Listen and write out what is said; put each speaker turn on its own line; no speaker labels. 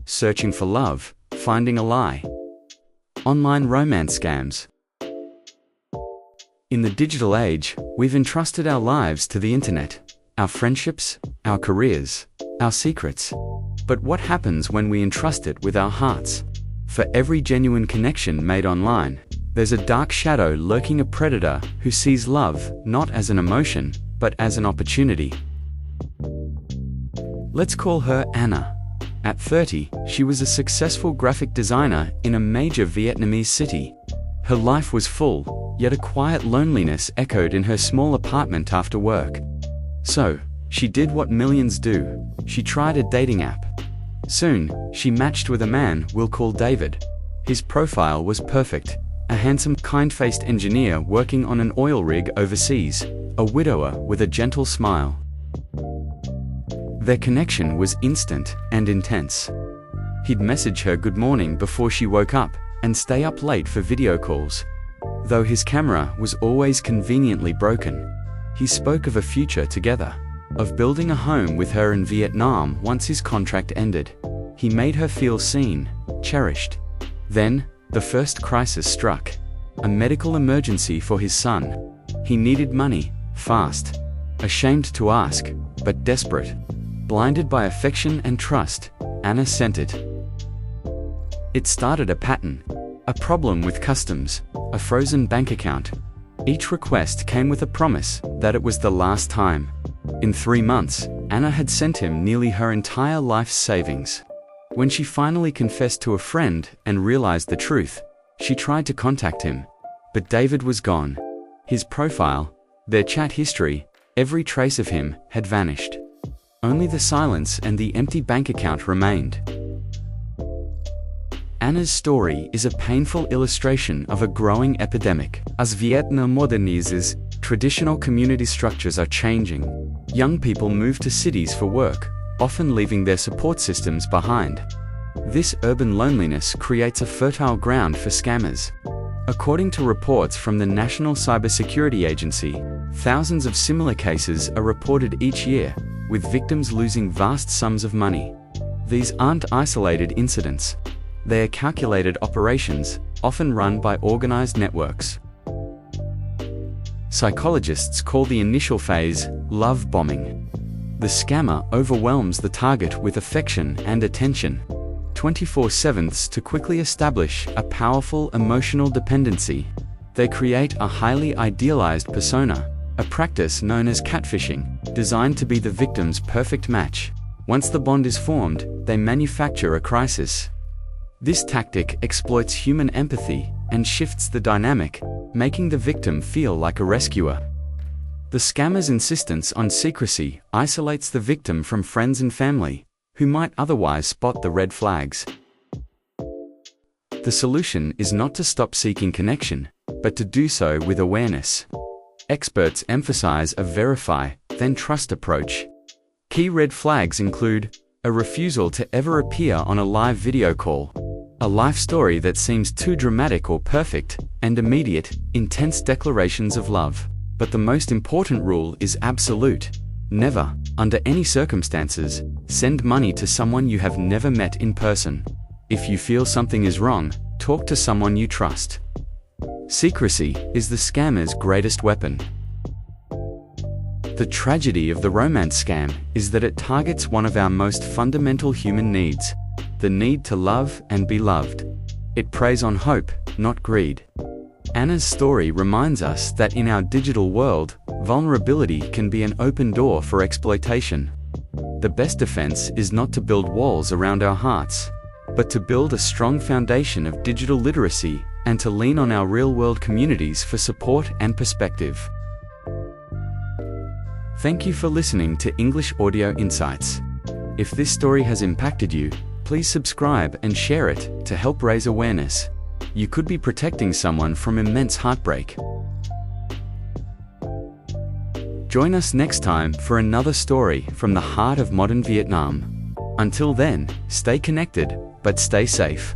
searching for love, finding a lie. Online romance scams. In the digital age, we've entrusted our lives to the internet, our friendships, our careers, our secrets. But what happens when we entrust it with our hearts? For every genuine connection made online, there's a dark shadow lurking, a predator who sees love not as an emotion, but as an opportunity. Let's call her Anna. At 30, she was a successful graphic designer in a major Vietnamese city. Her life was full, yet a quiet loneliness echoed in her small apartment after work. So, she did what millions do. She tried a dating app. Soon, she matched with a man we'll call David. His profile was perfect. A handsome, kind-faced engineer working on an oil rig overseas, a widower with a gentle smile. Their connection was instant and intense. He'd message her good morning before she woke up and stay up late for video calls. Though his camera was always conveniently broken, he spoke of a future together, of building a home with her in Vietnam once his contract ended. He made her feel seen, cherished. Then, the first crisis struck. A medical emergency for his son. He needed money, fast. Ashamed to ask, but desperate. Blinded by affection and trust, Anna sent it. It started a pattern. A problem with customs, a frozen bank account. Each request came with a promise that it was the last time. In 3 months, Anna had sent him nearly her entire life's savings. When she finally confessed to a friend and realized the truth, she tried to contact him. But David was gone. His profile, their chat history, every trace of him had vanished. Only the silence and the empty bank account remained. Anna's story is a painful illustration of a growing epidemic. As Vietnam modernizes, traditional community structures are changing. Young people move to cities for work, often leaving their support systems behind. This urban loneliness creates a fertile ground for scammers. According to reports from the National Cybersecurity Agency, thousands of similar cases are reported each year, with victims losing vast sums of money. These aren't isolated incidents. They are calculated operations, often run by organized networks. Psychologists call the initial phase love bombing. The scammer overwhelms the target with affection and attention, 24/7 to quickly establish a powerful emotional dependency. They create a highly idealized persona, a practice known as catfishing, designed to be the victim's perfect match. Once the bond is formed, they manufacture a crisis. This tactic exploits human empathy and shifts the dynamic, making the victim feel like a rescuer. The scammer's insistence on secrecy isolates the victim from friends and family, who might otherwise spot the red flags. The solution is not to stop seeking connection, but to do so with awareness. Experts emphasize a verify, then trust approach. Key red flags include a refusal to ever appear on a live video call, a life story that seems too dramatic or perfect, and immediate, intense declarations of love. But the most important rule is absolute. Never, under any circumstances, send money to someone you have never met in person. If you feel something is wrong, talk to someone you trust. Secrecy is the scammer's greatest weapon. The tragedy of the romance scam is that it targets one of our most fundamental human needs, the need to love and be loved. It preys on hope, not greed. Anna's story reminds us that in our digital world, vulnerability can be an open door for exploitation. The best defense is not to build walls around our hearts, but to build a strong foundation of digital literacy and to lean on our real-world communities for support and perspective. Thank you for listening to English Audio Insights. If this story has impacted you, please subscribe and share it to help raise awareness. You could be protecting someone from immense heartbreak. Join us next time for another story from the heart of modern Vietnam. Until then, stay connected, but stay safe.